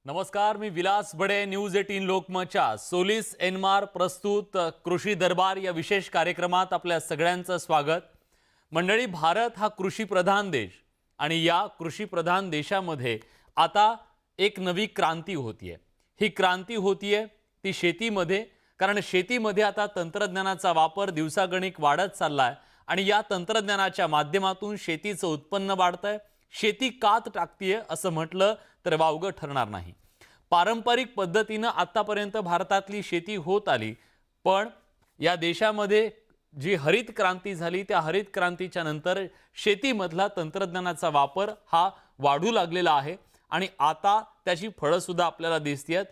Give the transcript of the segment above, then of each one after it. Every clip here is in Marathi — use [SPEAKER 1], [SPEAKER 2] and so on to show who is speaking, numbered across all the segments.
[SPEAKER 1] नमस्कार, मी विलास बडे. न्यूज 18 लोकमतच्या सोलिस एनमार प्रस्तुत कृषी दरबार या विशेष कार्यक्रमात आपल्या सगळ्यांचं स्वागत. मंडळी, भारत हा कृषी प्रधान देश आणि या कृषी प्रधान देशामध्ये आता एक नवी क्रांती होतीये. ही क्रांती होतीये ती शेतीमध्ये, कारण शेतीमध्ये आता तंत्रज्ञानाचा वापर दिवसागणिक वाढत चाललाय आणि या तंत्रज्ञानाच्या माध्यमातून शेतीचं उत्पन्न वाढतंय. शेती कात टाकतीये असं म्हटलं तर वावगं ठरणार नाही. पारंपरिक पद्धतीने आतापर्यंत भारतातली शेती होत आली, पण या देशामध्ये जी हरित क्रांती झाली त्या हरित क्रांतीच्या नंतर शेतीमधला तंत्रज्ञानाचा वापर हा वाढू लागलेला आहे आणि आता त्याची फळं सुद्धा आपल्याला दिसतात.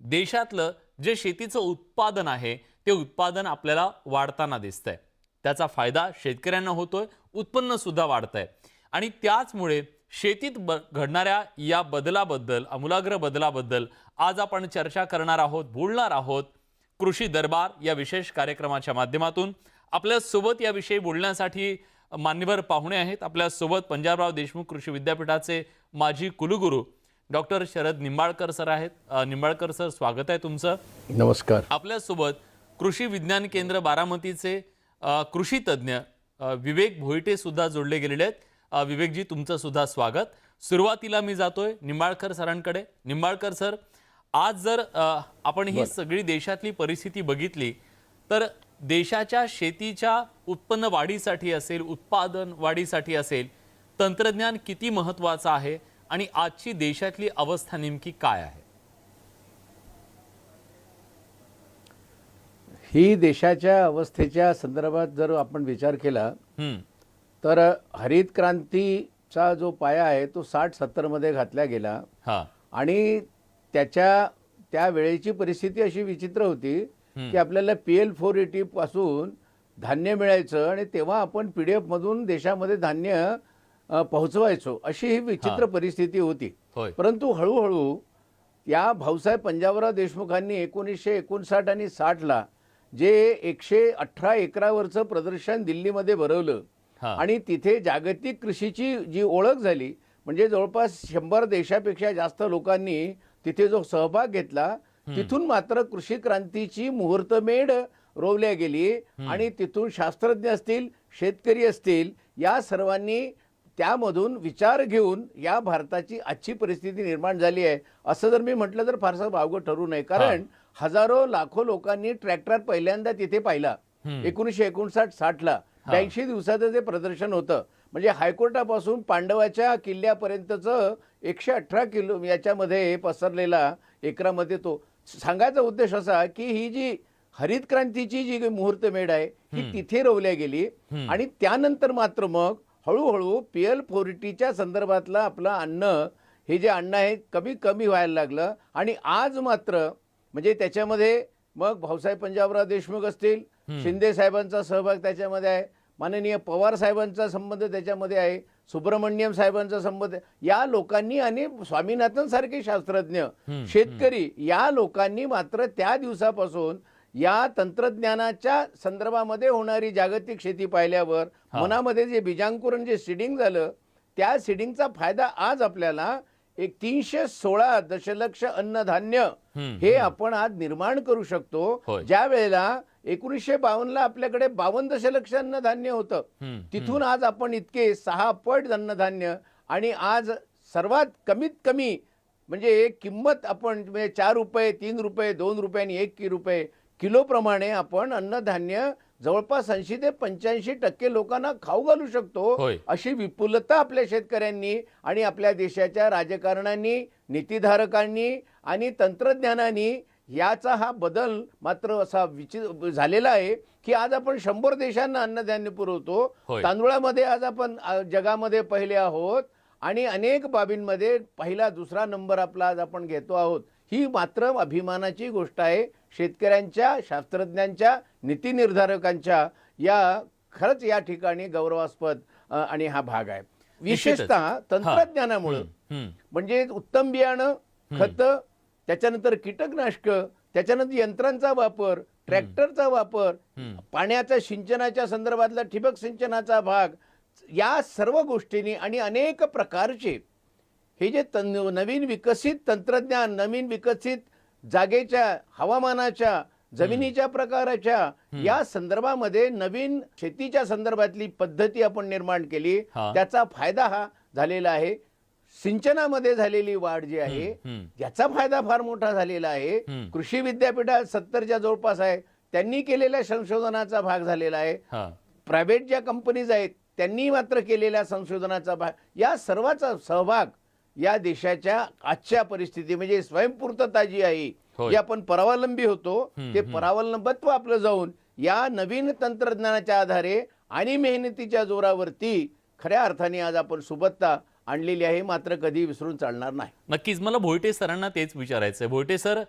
[SPEAKER 1] देशातलं जे शेतीचं उत्पादन आहे ते उत्पादन आपल्याला वाढताना दिसतंय. त्याचा फायदा शेतकऱ्यांना होतोय, उत्पन्न सुद्धा वाढतंय आणि त्याचमुळे शेतीत घडणाऱ्या या बदलाबद्दल, आमूलाग्र बदलाबद्दल आज आपण चर्चा करणार आहोत, बोलणार आहोत कृषी दरबार या विशेष कार्यक्रमाच्या माध्यमातून. आपल्या सोबत याविषयी बोलण्यासाठी मान्यवर पाहुणे आहेत. आपल्या सोबत पंजाबराव देशमुख कृषी विद्यापीठाचे माजी कुलगुरू डॉक्टर शरद निंबाळकर सर आहेत. निंबाळकर सर, स्वागत आहे तुमचं.
[SPEAKER 2] नमस्कार.
[SPEAKER 1] आपल्या सोबत कृषी विज्ञान केंद्र बारामतीचे कृषी तज्ञ विवेक भोईटे सुद्धा जोडले गेलेले आहेत. विवेकजी, तुमचं सुद्धा स्वागत. सुरुवातीला मी जातोय निंबाळकर सरांकडे. निंबाळकर सर, आज जर आपण ही सगळी देशातली परिस्थिती बघितली तर देशाच्या शेतीच्या उत्पन्न वाढीसाठी असेल, उत्पादन वाढीसाठी असेल, तंत्रज्ञान किती महत्त्वाचं आहे आणि आजची देशातली अवस्था नेमकी काय आहे?
[SPEAKER 2] ही देशाच्या अवस्थेच्या संदर्भात जर आपण विचार केला तर हरित क्रांतीचा जो पाया आहे तो 60-70 मध्ये घातला गेला. आणि त्या वेळेची परिस्थिती अशी विचित्र होती की आपल्याला PL480 पासून धान्य मिळायचं आणि तेव्हा आपण PDF मधून देशामध्ये धान्य पोहोचवायचो, अशी ही विचित्र परिस्थिती होती. परंतु हळूहळू या भाऊसाहेब पंजाबराव देशमुखांनी 1959 आणि 60ला जे 118 एकरावरचं प्रदर्शन दिल्लीमध्ये भरवलं आणि तिथे जागतिक कृषीची जी ओळख झाली, म्हणजे जवळपास 100 देशापेक्षा जास्त लोकांनी तिथे जो सहभाग घेतला, तिथून मात्र कृषी क्रांतीची मुहूर्तमेढ रोवल्या गेली आणि तिथून शास्त्रज्ञ असतील, शेतकरी असतील, या सर्वांनी त्यामधून विचार घेऊन या भारताची आजची परिस्थिती निर्माण झाली आहे असं जर मी म्हटलं तर फारसं वावगं ठरू नये. कारण हजारो लाखो लोकांनी ट्रॅक्टर पहिल्यांदा तिथे पाहिला 1959-60ला. 82 दिवसाचं ते प्रदर्शन होतं. म्हणजे हायकोर्टापासून पांडवाच्या किल्ल्यापर्यंतचं 118 किलो याच्यामध्ये पसरलेला एकरामध्ये तो. सांगायचा उद्देश असा की ही जी हरित क्रांतीची जी मुहूर्तमेढ आहे ही तिथे रोवल्या गेली आणि त्यानंतर मात्र मग हळूहळू PL480च्या संदर्भातलं आपलं अन्न, हे जे अन्न आहे कमी कमी व्हायला लागलं. आणि आज मात्र म्हणजे त्याच्यामध्ये मग भाऊसाहेब पंजाबराव देशमुख असतील, शिंदे साहेबांचा सहभाग त्याच्यामध्ये आहे, माननीय पवार साहेबांचा संबंध त्याच्यामध्ये आहे, सुब्रमण्यम साहेबांचा संबंध, या लोकांनी आणि स्वामीनाथन सारखे शास्त्रज्ञ, शेतकरी, या लोकांनी मात्र त्या दिवसापासून या तंत्रज्ञानाच्या संदर्भामध्ये होणारी जागतिक शेती पाहिल्यावर मनामध्ये जे बीजांकुरण, जे सीडिंग झालं, त्या सीडिंगचा फायदा आज आपल्याला 316 दशलक्ष अन्नधान्य हे आपण आज निर्माण करू शकतो. ज्या वेळेला 1952ला आपल्याकडे 52 दशलक्ष अन्नधान्य होतं, तिथून आज आपण इतके 6 पट अन्नधान्य. आणि आज सर्वात कमीत कमी म्हणजे किंमत आपण 4 रुपये, 3 रुपये, 2 रुपये आणि 1 रुपये किलोप्रमाणे आपण अन्नधान्य जवळपास 80 ते 85% लोकांना खाऊ घालू शकतो. अशी विपुलता आपल्या शेतकऱ्यांनी आणि आपल्या देशाच्या राजकारण्यांनी, नीतिधारकांनी आणि तंत्रज्ञानांनी याचा हा बदल मात्र असा झालेला आहे की आज आपण 100 देशांना अन्नधान्य पुरवतो. तांदूळामध्ये आज आपण जगामध्ये पहिले आहोत आणि अनेक बाबींमध्ये पहिला, दुसरा नंबर आपला आज आपण घेतो आहोत. ही मात्र अभिमानाची गोष्ट आहे शेतकऱ्यांच्या, शास्त्रज्ञांच्या, नीती निर्धारकांच्या. या खरंच या ठिकाणी गौरवास्पद आणि हा भाग आहे. विशेषतः तंत्रज्ञानामुळे म्हणजे उत्तम बियाणं, खत, त्याच्यानंतर कीटकनाशक, त्याच्यानंतर यंत्रांचा वापर, ट्रॅक्टरचा वापर, पाण्याच्या सिंचनाच्या संदर्भातला ठिबक सिंचनाचा भाग, या सर्व गोष्टींनी आणि अनेक प्रकारचे हे जे नवीन विकसित तंत्रज्ञान, नवीन विकसित जागेच्या, हवामानाच्या, जमिनीच्या प्रकाराच्या या संदर्भामध्ये नवीन शेतीच्या संदर्भातली पद्धती आपण निर्माण केली, त्याचा फायदा हा झालेला आहे. सिंचनामध्ये झालेली वाढ जी आहे याचा फायदा फार मोठा झालेला आहे. कृषी विद्यापीठात 70च्या जवळपास आहे, त्यांनी केलेल्या संशोधनाचा भाग झालेला आहे. प्रायव्हेट ज्या कंपनीज आहेत त्यांनी मात्र केलेल्या संशोधनाचा भाग, या सर्वाचा सहभाग या देशाच्या आजच्या परिस्थिती म्हणजे स्वयंपूर्तता जी आहे, जे आपण परावलंबी होतो ते परावलंबत्व आपलं जाऊन या नवीन तंत्रज्ञानाच्या आधारे आणि मेहनतीच्या जोरावरती खऱ्या अर्थाने आज आपण सुबत्ता आणलेली आहे, मात्र कधी विसरून चालणार नाही.
[SPEAKER 1] नक्कीच. मला भोयटे सरांना तेच विचारायचं आहे. भोयटे सर,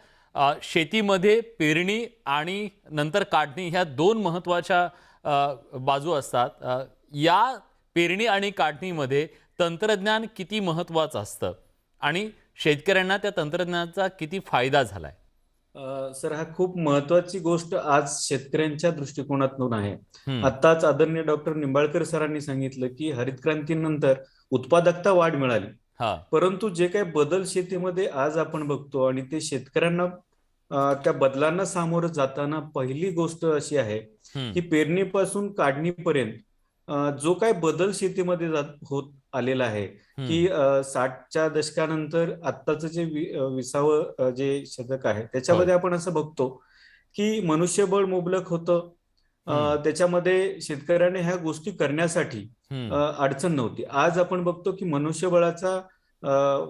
[SPEAKER 1] शेतीमध्ये पेरणी आणि नंतर काढणी ह्या दोन महत्त्वाच्या बाजू असतात. या पेरणी आणि काढणीमध्ये तंत्रज्ञान किती महत्त्वाचं असतं आणि शेतकऱ्यांना त्या तंत्रज्ञानाचा किती फायदा झालाय?
[SPEAKER 3] सर, हा खूप महत्वाची गोष्ट आज शेतकऱ्यांच्या दृष्टिकोनातून आहे. आताच आदरणीय डॉक्टर निंबाळकर सरांनी सांगितलं की हरित क्रांतीनंतर उत्पादकता वाढ मिळाली, परंतु जे काही बदल शेतीमध्ये आज आपण बघतो आणि ते शेतकऱ्यांना त्या बदलांना सामोरं जाताना पहिली गोष्ट अशी आहे की पेरणीपासून काढणीपर्यंत जो काही बदल शेतीमध्ये होत आलेला आहे की 60च्या दशकानंतर आत्ताचं जे 20वं जे शतक आहे त्याच्यामध्ये आपण असं बघतो की मनुष्यबळ मुबलक होतं. त्याच्यामध्ये शेतकऱ्याने ह्या गोष्टी करण्यासाठी अडचण नव्हती. आज आपण बघतो की मनुष्यबळाचा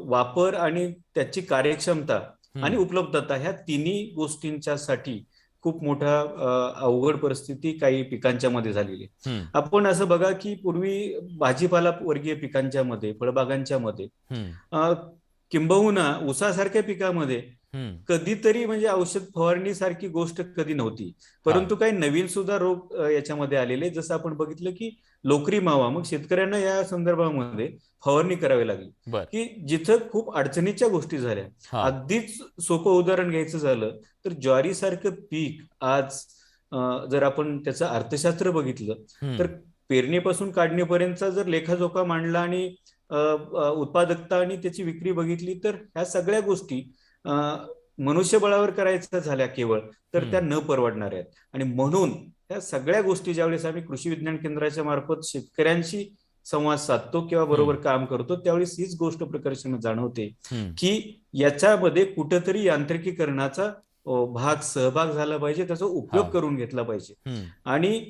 [SPEAKER 3] वापर आणि त्याची कार्यक्षमता आणि उपलब्धता ह्या तिन्ही गोष्टींच्यासाठी खूप मोठा अवघड परिस्थिती काही पिकांच्या मध्ये झालेली. आपण असं बघा की पूर्वी भाजीपाला वर्गीय पिकांच्या मध्ये, फळबागांच्या मध्ये, किंबहुना ऊसासारख्या पिकामध्ये कधीतरी म्हणजे औषध फवारणी सारखी गोष्ट कधी नव्हती, परंतु काही नवीन सुद्धा रोग याच्यामध्ये आलेले, जसं आपण बघितलं की लोकरी मावा. मग शेतकऱ्यांना या संदर्भामध्ये फवारणी करावी लागली की जिथं खूप अडचणीच्या गोष्टी झाल्या. अगदीच सोपं उदाहरण घ्यायचं झालं तर ज्वारीसारखं पीक आज जर आपण त्याचं अर्थशास्त्र बघितलं तर पेरणीपासून काढणीपर्यंतचा जर लेखाजोखा मांडला आणि उत्पादकता आणि त्याची विक्री बघितली तर ह्या सगळ्या गोष्टी मनुष्यबळावर करायच्या झाल्या केवळ तर त्या न परवडणार आहेत. आणि म्हणून या सगळ्या गोष्टी ज्यावेळेस आम्ही कृषी विज्ञान केंद्राच्या मार्फत शेतकऱ्यांशी संवाद साधतो किंवा बरोबर काम करतो त्यावेळेस हीच गोष्ट प्रकर्षाने जाणवते की याच्यामध्ये कुठेतरी यांत्रिकीकरणाचा सहभाग झाला पाहिजे, त्याचा उपयोग करून घेतला पाहिजे. आणि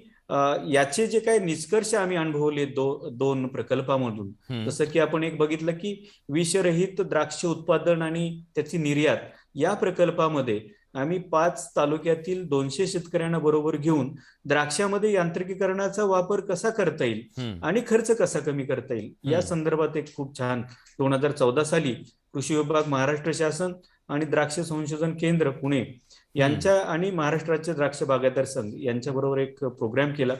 [SPEAKER 3] याचे जे काही निष्कर्ष आम्ही अनुभवले दोन प्रकल्पामधून, जसं की आपण एक बघितलं की विषरहित द्राक्ष उत्पादन आणि त्याची निर्यात, या प्रकल्पामध्ये आम्ही 5 तालुक्यातील 200 शेतकऱ्यांना बरोबर घेऊन द्राक्षामध्ये यांत्रिकीकरणाचा वापर कसा करता येईल आणि खर्च कसा कमी करता येईल या संदर्भात एक खूप छान 2014 साली कृषी विभाग, महाराष्ट्र शासन आणि द्राक्ष संशोधन केंद्र पुणे यांच्या आणि महाराष्ट्र राज्य द्राक्ष बागायतदार संघ यांच्या बरोबर एक प्रोग्राम केला.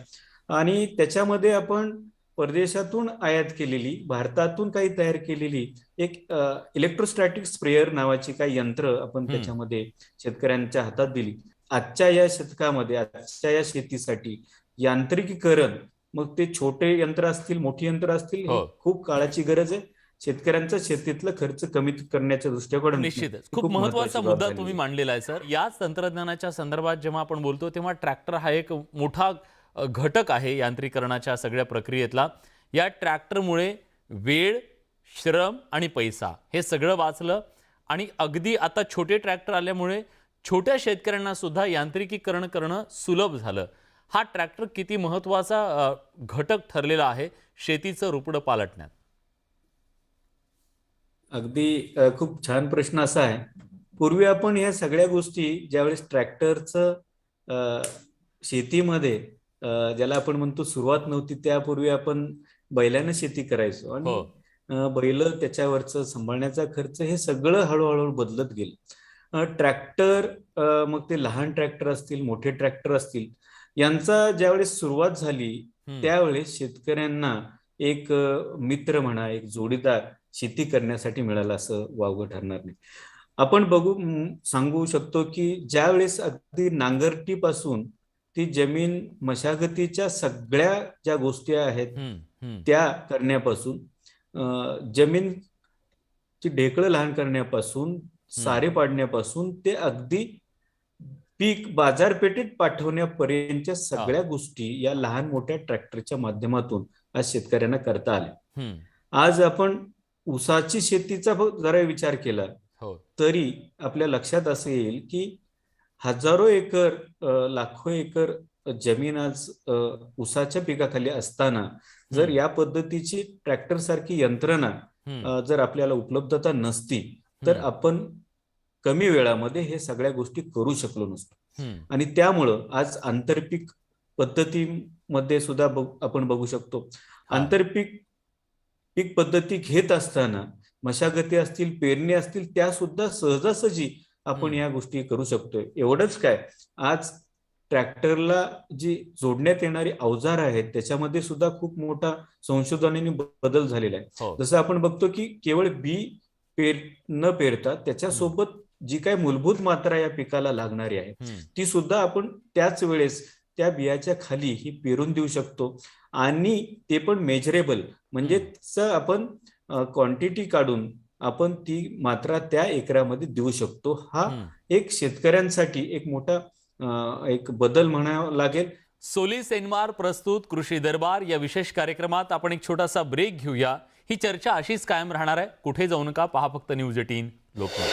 [SPEAKER 3] आणि त्याच्यामध्ये आपण परदेशातून आयात केलेली, भारतातून काही तयार केलेली एक इलेक्ट्रोस्टॅटिक स्प्रेअर नावाची काही यंत्र आपण त्याच्यामध्ये शेतकऱ्यांच्या हातात दिली. आजच्या या शतकामध्ये, आजच्या या शेतीसाठी यांत्रिकीकरण, मग ते छोटे यंत्र असतील, मोठी यंत्र असतील, खूप काळाची गरज आहे. शेतकऱ्यांचा शेतीतला खर्च कमी करण्याच्या दृष्टिकोनातून
[SPEAKER 1] निश्चितच खूप महत्त्वाचा मुद्दा तुम्ही मांडलेला आहे सर. याच तंत्रज्ञानाच्या संदर्भात जेव्हा आपण बोलतो तेव्हा ट्रॅक्टर हा एक मोठा घटक आहे यांत्रिकरणाच्या सगळ्या प्रक्रियेतला. या ट्रॅक्टरमुळे वेळ, श्रम आणि पैसा हे सगळं वाचलं आणि अगदी आता छोटे ट्रॅक्टर आल्यामुळे छोट्या शेतकऱ्यांना सुद्धा यांत्रिकीकरण करणं सुलभ झालं. हा ट्रॅक्टर किती महत्त्वाचा घटक ठरलेला आहे शेतीचं रुपडं पालटण्यात?
[SPEAKER 3] अगदी खूप छान प्रश्न असा आहे. पूर्वी आपण ह्या सगळ्या गोष्टी ज्यावेळेस ट्रॅक्टरचं शेतीमध्ये ज्याला आपण म्हणतो सुरुवात नव्हती, त्यापूर्वी आपण बैलानं शेती करायचो आणि बैल, त्याच्यावरचं सांभाळण्याचा खर्च, हे सगळं हळूहळू बदलत गेलं. ट्रॅक्टर, मग ते लहान ट्रॅक्टर असतील, मोठे ट्रॅक्टर असतील, यांचा ज्यावेळेस सुरुवात झाली त्यावेळेस शेतकऱ्यांना एक मित्र म्हणा, एक जोडीदार शेती करण्यासाठी मिळाला असं वावगं ठरणार नाही. आपण सांगू शकतो की ज्यावेळेस अगदी नांगरटीपासून ती जमीन मशागतीच्या सगळ्या ज्या गोष्टी आहेत त्या करण्यापासून जमीन ची ढेकळं लहान करण्यापासून, सारे पाडण्यापासून ते अगदी पीक बाजारपेठेत पाठवण्यापर्यंतच्या सगळ्या गोष्टी या लहान मोठ्या ट्रॅक्टरच्या माध्यमातून आज शेतकऱ्यांना करता आल्या. आज आपण ऊसाची शेतीचा जरा विचार केला तरी आपल्या लक्षात असं येईल की हजारो एकर, लाखो एकर जमीन आज ऊसाच्या पिकाखाली असताना जर या पद्धतीची ट्रॅक्टर सारखी यंत्रणा जर आपल्याला उपलब्धता नसती तर आपण कमी वेळामध्ये हे सगळ्या गोष्टी करू शकलो नसतो. आणि त्यामुळं आज आंतरपीक पद्धतीमध्ये सुद्धा आपण बघू शकतो. आंतरपीक पद्धती घेत असताना मशागती असतील, पेरणी असतील, त्या सुद्धा सहजासहजी आपण या गोष्टी करू शकतोय. एवढंच काय, आज ट्रॅक्टरला जी जोडण्यात येणारी अवजार आहेत त्याच्यामध्ये सुद्धा खूप मोठा संशोधनाने बदल झालेला आहे. जसं आपण बघतो की केवळ बी न पेरता त्याच्यासोबत जी काही मूलभूत मात्रा या पिकाला लागणारी आहे ती सुद्धा आपण त्याच वेळेस त्या बियाच्या खाली ही पेरून देऊ शकतो. आणि ते पण मेजरेबल, म्हणजे आपण क्वांटिटी काढून आपण ती मात्रा त्या एकरामध्ये देऊ शकतो. हा एक शेतकऱ्यांसाठी एक मोठा एक बदल म्हणावा लागेल.
[SPEAKER 1] सोलिस एन्मार प्रस्तुत कृषी दरबार या विशेष कार्यक्रमात आपण एक छोटासा ब्रेक घेऊया. ही चर्चा अशीच कायम राहणार आहे. कुठे जाऊ नका, पहा फक्त न्यूज 18 लोकमत.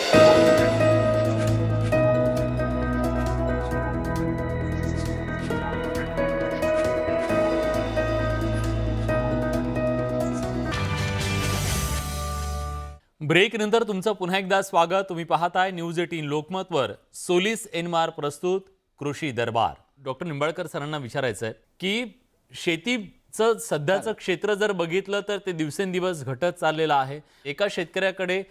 [SPEAKER 1] ब्रेक नंतर तुमचं पुन्हा एकदा स्वागत. तुम्ही पाहताय न्यूज 18 लोकमतवर सोलिस एन्मार प्रस्तुत कृषी दरबार. डॉक्टर निंबाळकर सरांना विचारायचं आहे की शेतीचं सध्याचं क्षेत्र जर बघितलं तर ते दिवसेंदिवस घटत चाललेलं आहे. एका शेतकऱ्याकडे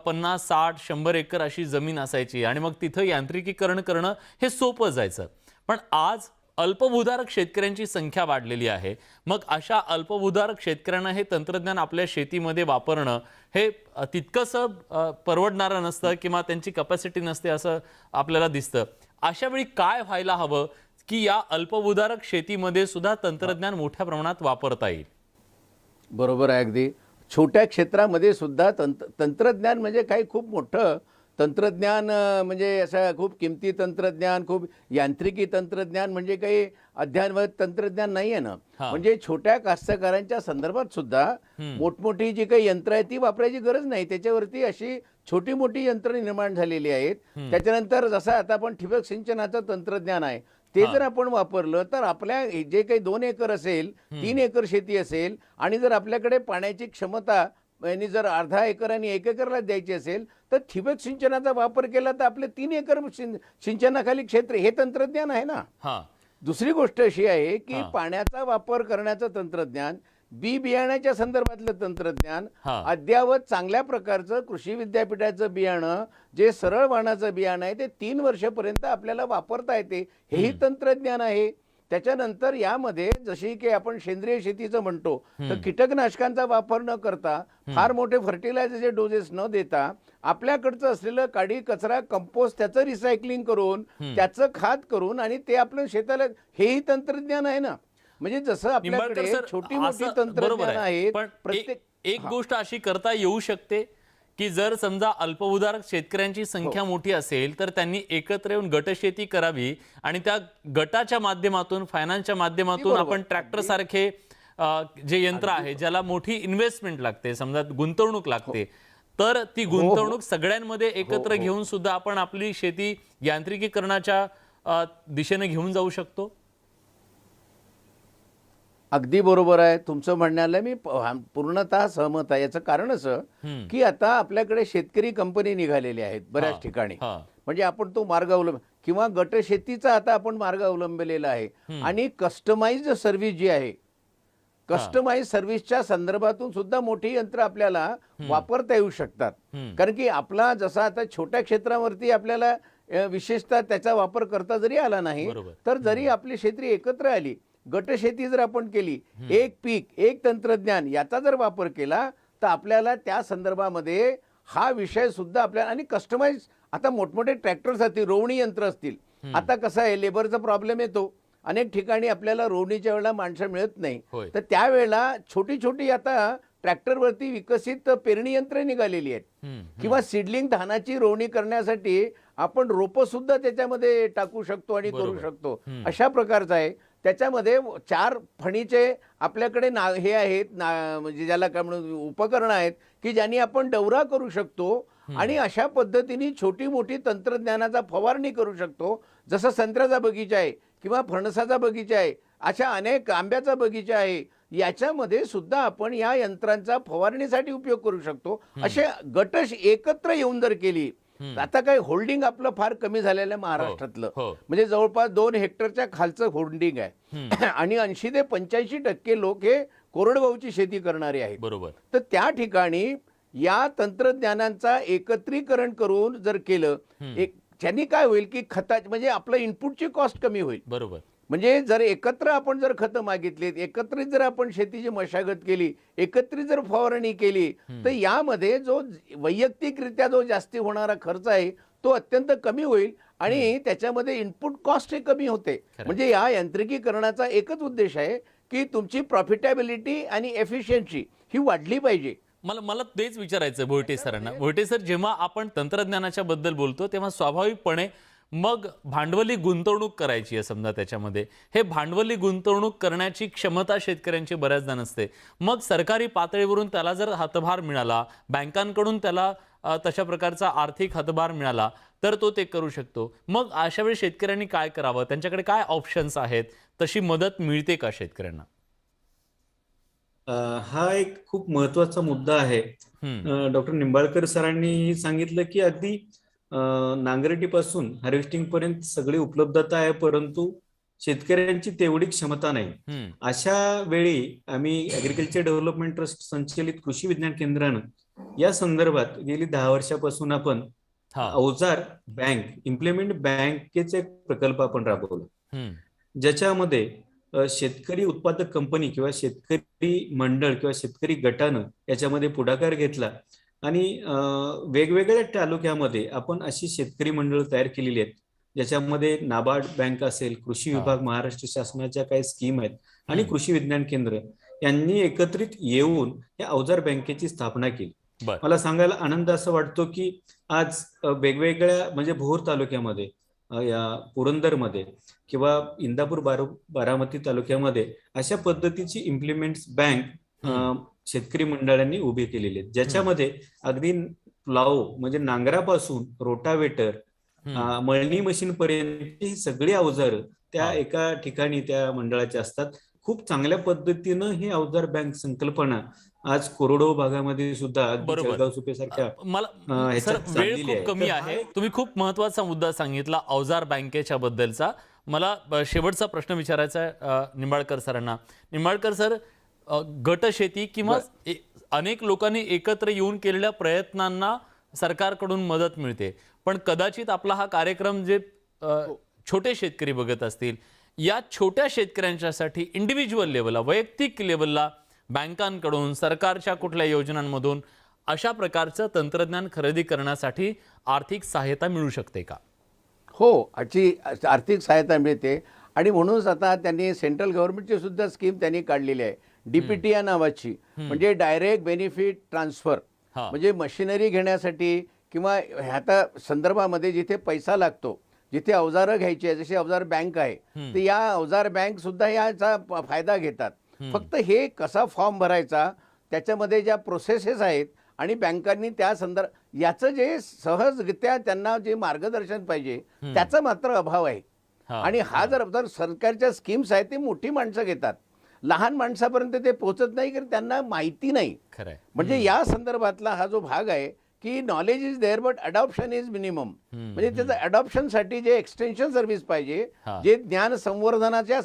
[SPEAKER 1] 50, 60, 100 एकर अशी जमीन असायची आणि मग तिथं यांत्रिकीकरण करणं हे सोपं जायचं. पण आज अल्पभूधारक शेतकऱ्यांची संख्या वाढलेली आहे. मग अशा अल्पभूधारक शेतकऱ्यांना हे तंत्रज्ञान आपल्या शेतीमध्ये वापरणं हे तितकंसं परवडणारं नसतं किंवा त्यांची कॅपॅसिटी नसते असं आपल्याला दिसतं. अशा वेळी काय व्हायला हवं की या अल्पभूधारक शेतीमध्ये सुद्धा तंत्रज्ञान मोठ्या प्रमाणात वापरता येईल?
[SPEAKER 2] बरोबर आहे. अगदी छोट्या क्षेत्रामध्ये सुद्धा तंत्रज्ञान म्हणजे काही खूप मोठं तंत्रज्ञान, म्हणजे असं खूप किमती तंत्रज्ञान, खूप यांत्रिकी तंत्रज्ञान म्हणजे काही अद्ययावत तंत्रज्ञान नाही आहे ना. म्हणजे छोट्या कास्तकारांच्या संदर्भात सुद्धा मोठमोठी जी काही यंत्र आहेत ती वापरायची गरज नाही. त्याच्यावरती अशी छोटी मोठी यंत्र निर्माण झालेली आहेत. त्याच्यानंतर जसं आता आपण ठिबक सिंचनाचं तंत्रज्ञान आहे ते जर आपण वापरलं तर आपल्या जे काही 2 एकर असेल, 3 एकर शेती असेल आणि जर आपल्याकडे पाण्याची क्षमता यांनी जर अर्धा एकर आणि 1 एकरला द्यायची असेल तर ठिबक सिंचनाचा वापर केला तर आपले 3 एकर सिंचनाखाली क्षेत्र हे तंत्रज्ञान आहे ना. दुसरी गोष्ट अशी आहे की पाण्याचा वापर करण्याचं तंत्रज्ञान, बी बियाण्याच्या संदर्भातलं तंत्रज्ञान, अद्यावत चांगल्या प्रकारचं कृषी विद्यापीठाचं बियाणं जे सरळ वाणाचं बियाणं आहे ते 3 वर्षापर्यंत आपल्याला वापरता येते, हेही तंत्रज्ञान आहे. त्याच्यानंतर यामध्ये जशी की आपण सेंद्रिय शेतीचं म्हणतो तर कीटकनाशकांचा वापर न करता, फार मोठे फर्टिलायझरचे डोसेस न देता आपल्याकडचं असलेलं काडी कचरा कंपोस्ट त्याचं रिसायकलिंग करून त्याचं खात करून आणि ते आपल्या शेताला, हेही तंत्रज्ञान आहे ना. म्हणजे जसं आपल्याकडे छोटी मोठी तंत्रज्ञान आहेत,
[SPEAKER 1] प्रत्येक एक गोष्ट अशी करता येऊ शकते की जर समजा अल्पभूधारक शेतकऱ्यांची संख्या मोठी असेल तर त्यांनी एकत्र येऊन गटशेती करावी आणि त्या गटाच्या माध्यमातून, फायनान्सच्या माध्यमातून आपण ट्रॅक्टर सारखे जे यंत्र आहे ज्याला मोठी इन्व्हेस्टमेंट लागते, समजा गुंतवणूक लागते, तर ती गुंतवणूक सगळ्यांमध्ये एकत्र घेऊन सुद्धा आपण आपली शेती यांत्रिकीकरणाच्या दिशेने घेऊन जाऊ शकतो.
[SPEAKER 2] अगदी बरोबर आहे तुमचं म्हणण्याला, मी पूर्णतः सहमत आहे. याचं कारण असं की आता आपल्याकडे शेतकरी कंपनी निघालेली आहेत बऱ्याच ठिकाणी. म्हणजे आपण तो मार्ग किंवा गटशेतीचा आता आपण मार्ग अवलंबलेला आहे. आणि कस्टमाइज्ड सर्व्हिस जी आहे, कस्टमाइज सर्व्हिसच्या संदर्भातून सुद्धा मोठी यंत्र आपल्याला वापरता येऊ शकतात. कारण की आपला जसा आता छोट्या क्षेत्रावरती आपल्याला विशेषतः त्याचा वापर करता जरी आला नाही तर जरी आपली शेती एकत्र आली, गटशेती जर आपण केली, एक पीक एक तंत्रज्ञान याचा जर वापर केला तर आपल्याला त्या संदर्भामध्ये हा विषय सुद्धा आपल्याला, आणि कस्टमाइज आता मोठमोठे ट्रॅक्टर्स असतील, रोवणी यंत्र असतील. आता कसं आहे, लेबरचा प्रॉब्लेम येतो, अनेक ठिकाणी आपल्याला रोवणीच्या वेळेला माणसं मिळत नाही, तर त्यावेळेला छोटी छोटी आता ट्रॅक्टरवरती विकसित पेरणी यंत्र निघालेली आहेत किंवा सीडलिंग धानाची रोवणी करण्यासाठी आपण रोपं सुद्धा त्याच्यामध्ये टाकू शकतो आणि करू शकतो. अशा प्रकारचं आहे. त्याच्यामध्ये 4 फणीचे आपल्याकडे हे आहेत म्हणजे ज्याला काय म्हणून उपकरणं आहेत की ज्यांनी आपण डवरा करू शकतो आणि अशा पद्धतीने छोटी मोठी तंत्रज्ञानाचा फवारणी करू शकतो. जसं संत्र्याचा बगीचा आहे किंवा फणसाचा बगीचा आहे, अशा अनेक आंब्याचा बगीचा आहे, याच्यामध्ये सुद्धा आपण या यंत्रांचा फवारणीसाठी उपयोग करू शकतो. असे गट एकत्र येऊन जर केली, आता काय होल्डिंग आपलं फार कमी झालेलं आहे महाराष्ट्रातलं, म्हणजे जवळपास 2 हेक्टरच्या खालचं होल्डिंग आहे आणि 80 ते 85% लोक हे कोरडवाहूची शेती करणारे आहेत.
[SPEAKER 1] बरोबर.
[SPEAKER 2] तर त्या ठिकाणी या तंत्रज्ञानांचा एकत्रीकरण करून जर केलं, त्यांनी काय होईल की खताची म्हणजे आपलं इनपुटची कॉस्ट कमी होईल.
[SPEAKER 1] बरोबर.
[SPEAKER 2] म्हणजे जर एकत्र आपण जर खतं मागितलीत, एकत्रित जर आपण शेतीची मशागत केली, एकत्रित जर फवारणी केली, तर यामध्ये जो वैयक्तिकरित्या जो जास्ती होणारा खर्च आहे तो अत्यंत कमी होईल आणि त्याच्यामध्ये इनपुट कॉस्ट हे कमी होते. म्हणजे या यांत्रिकीकरणाचा एकच उद्देश आहे की तुमची प्रॉफिटेबिलिटी आणि एफिशियन्सी ही वाढली पाहिजे.
[SPEAKER 1] मला तेच विचारायचं भोयटे सरांना. भोयटे सर, जेव्हा आपण तंत्रज्ञानाच्या बद्दल बोलतो तेव्हा स्वाभाविकपणे मग भांडवली गुंतवणूक करायची आहे समजा त्याच्यामध्ये. हे भांडवली गुंतवणूक करण्याची क्षमता शेतकऱ्यांची बऱ्याचदा नसते. मग सरकारी पातळीवरून त्याला जर हातभार मिळाला, बँकांकडून त्याला तशा प्रकारचा आर्थिक हातभार मिळाला तर तो ते करू शकतो. मग अशा वेळी शेतकऱ्यांनी काय करावं? त्यांच्याकडे काय ऑप्शन्स आहेत? तशी मदत मिळते का शेतकऱ्यांना?
[SPEAKER 3] हा एक खूप महत्वाचा मुद्दा आहे. डॉक्टर निंबाळकर सरांनी सांगितलं की अगदी नांगरटीपासून हार्वेस्टिंग पर्यंत सगळी उपलब्धता आहे, परंतु शेतकऱ्यांची तेवढी क्षमता नाही. अशा वेळी आम्ही ऍग्रिकल्चर डेव्हलपमेंट ट्रस्ट संचलित कृषी विज्ञान केंद्रानं या संदर्भात गेली 10 वर्षापासून आपण अवजार बँक, इम्प्लिमेंट बँकेचा एक प्रकल्प आपण राबवला, ज्याच्यामध्ये शेतकरी उत्पादक कंपनी किंवा शेतकरी मंडळ किंवा शेतकरी गटानं याच्यामध्ये पुढाकार घेतला आणि वेगवेगळ्या तालुक्यामध्ये आपण अशी शेतकरी मंडळ तयार केलेली आहेत, ज्याच्यामध्ये नाबार्ड बँक असेल, कृषी विभाग, महाराष्ट्र शासनाच्या काही स्कीम आहेत आणि कृषी विज्ञान केंद्र यांनी एकत्रित येऊन या अवजार बँकेची स्थापना केली. मला सांगायला आनंद असा वाटतो की आज वेगवेगळ्या म्हणजे भोर तालुक्यामध्ये, या पुरंदरमध्ये किंवा इंदापूर बारामती तालुक्यामध्ये अशा पद्धतीची इम्प्लिमेंट्स बँक शेतकरी मंडळांनी उभी केलेली आहेत, ज्याच्यामध्ये अगदी प्लाव म्हणजे नांगरापासून रोटावेटर, मळणी मशीन पर्यंत ही सगळी अवजारं त्या एका ठिकाणी त्या मंडळाचे असतात. खूप चांगल्या पद्धतीनं ही अवजार बँक संकल्पना आज कोरडवाहू भागामध्ये सुद्धा जळगाव सुपेसारख्या
[SPEAKER 1] वेळ खूप कमी आहे. तुम्ही खूप महत्वाचा मुद्दा सांगितला अवजार बँकेच्या बद्दलचा. मला शेवटचा प्रश्न विचारायचा आहे निंबाळकर सरांना. निंबाळकर सर, गट शेती किंवा अनेक लोकांनी एकत्र येऊन केलेल्या प्रयत्नांना सरकारकडून मदत मिळते, पण कदाचित आपला हा कार्यक्रम जे छोटे शेतकरी बघत असतील, या छोट्या शेतकऱ्यांच्यासाठी इंडिव्हिज्युअल लेवलला, वैयक्तिक लेवलला बँकांकडून, सरकारच्या कुठल्या योजनांमधून अशा प्रकारचं तंत्रज्ञान खरेदी करण्यासाठी आर्थिक सहायता मिळू शकते का?
[SPEAKER 2] हो, याची आर्थिक सहायता मिळते आणि म्हणूनच आता त्यांनी सेंट्रल गव्हर्नमेंटची सुद्धा स्कीम त्यांनी काढलेली आहे, DPT या नावाची, म्हणजे डायरेक्ट बेनिफिट ट्रान्सफर. म्हणजे मशिनरी घेण्यासाठी किंवा ह्या संदर्भामध्ये जिथे पैसा लागतो, जिथे अवजारं घ्यायची आहे, जशी अवजार बँक आहे, तर या अवजार बँक सुद्धा याचा फायदा घेतात. फक्त हे कसा फॉर्म भरायचा, त्याच्यामध्ये ज्या प्रोसेसेस आहेत आणि बँकांनी त्या याचं जे सहजरित्या त्यांना जे मार्गदर्शन पाहिजे त्याचा मात्र अभाव आहे. आणि हा जर सरकारच्या स्कीम्स आहेत ते मोठी माणसं घेतात, लहान माणसापर्यंत ते पोहोचत नाही कारण त्यांना माहिती नाही. म्हणजे या संदर्भातला हा जो भाग आहे की knowledge is there but adoption is minimum. म्हणजे त्याचं अडॉप्शनसाठी जे एक्सटेन्शन सर्व्हिस पाहिजे, जे ज्ञान संवर्धनाच्या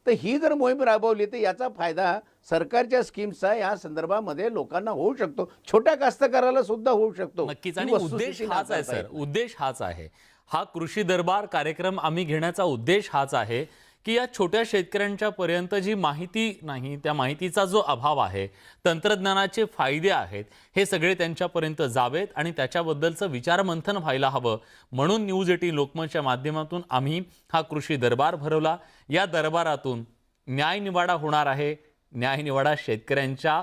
[SPEAKER 2] तर ही जर मोहीम राबवली तर याचा फायदा सरकारच्या स्कीम्सचा या संदर्भामध्ये लोकांना होऊ शकतो, छोट्या कास्तकाराला सुद्धा होऊ शकतो.
[SPEAKER 1] नक्कीच. आणि उद्देश हाच आहे सर, उद्देश हाच आहे. हा कृषी दरबार कार्यक्रम आम्ही घेण्याचा उद्देश हाच आहे की या छोट्या शेतकऱ्यांच्या पर्यंत जी माहिती नाही, त्या माहितीचा जो अभाव आहे, तंत्रज्ञानाचे फायदे आहेत, हे सगळे त्यांच्यापर्यंत जावेत आणि त्याच्याबद्दलचं विचारमंथन व्हायला हवं. म्हणून न्यूज 18 लोकमतच्या माध्यमातून आम्ही हा कृषी दरबार भरवला. या दरबारातून न्याय निवाडा होणार आहे. न्याय निवाडा शेतकऱ्यांच्या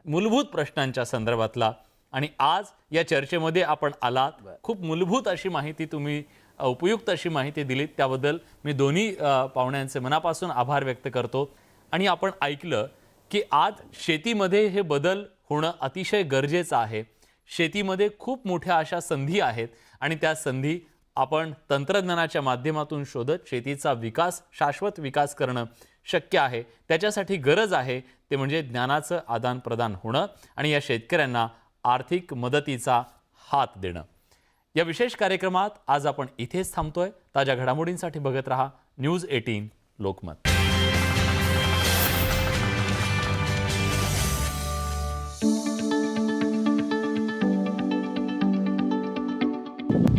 [SPEAKER 1] मूलभूत प्रश्नांच्या संदर्भातला. आणि आज या चर्चेमध्ये आपण आलात, खूप मूलभूत अशी माहिती तुम्ही, उपयुक्त अशी माहिती दिलीत, त्याबद्दल मी दोन्ही पाहुण्यांचे मनापासून आभार व्यक्त करतो. आणि आपण ऐकलं की आज शेतीमध्ये हे बदल होणं अतिशय गरजेचं आहे. शेतीमध्ये खूप मोठ्या अशा संधी आहेत आणि त्या संधी आपण तंत्रज्ञानाच्या माध्यमातून शोधत शेतीचा विकास, शाश्वत विकास करणं शक्य आहे. त्याच्यासाठी गरज आहे ते म्हणजे ज्ञानाचं आदान प्रदान होणं आणि या शेतकऱ्यांना आर्थिक मदतीचा हात देणं. या विशेष कार्यक्रमात आज आपण इथेच थांबतोय. ताज्या घडामोडींसाठी बघत रहा न्यूज 18 लोकमत.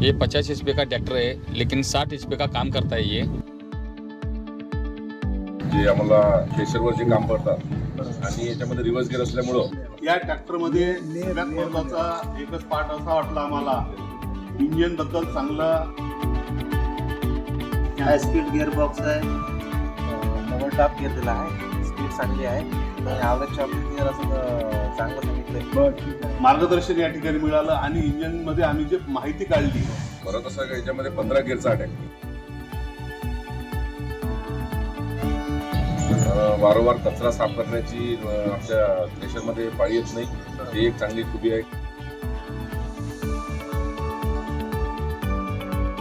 [SPEAKER 4] ये 50 HP का ट्रैक्टर है, लेकिन 60 HP का काम करता है ये.
[SPEAKER 5] जे आम्हाला प्रेशरवर जे काम करतात आणि याच्यामध्ये रिव्हर्स गिअर असल्यामुळं
[SPEAKER 6] या ट्रॅक्टरमध्ये सगळ्यात महत्वाचा एकच पार्ट असा वाटला आम्हाला, इंजिन बद्दल चांगला
[SPEAKER 7] हाय स्पीड गिअरबॉक्स आहे, डबल टॉप गिअर दिला आहे, स्पीड चांगली आहे आणि ॲव्हरेजच्या बाबतीत असं चांगलं सांगितलंय.
[SPEAKER 6] मार्गदर्शन या ठिकाणी मिळालं आणि इंजिन मध्ये आम्ही जे माहिती काढली.
[SPEAKER 5] परत असं का याच्यामध्ये 15 गिअरचा अटॅक, वारंवार कचरा साफ करण्याची आमच्या प्रेशरमध्ये पाळी येत नाही, ही एक चांगली खूबी आहे.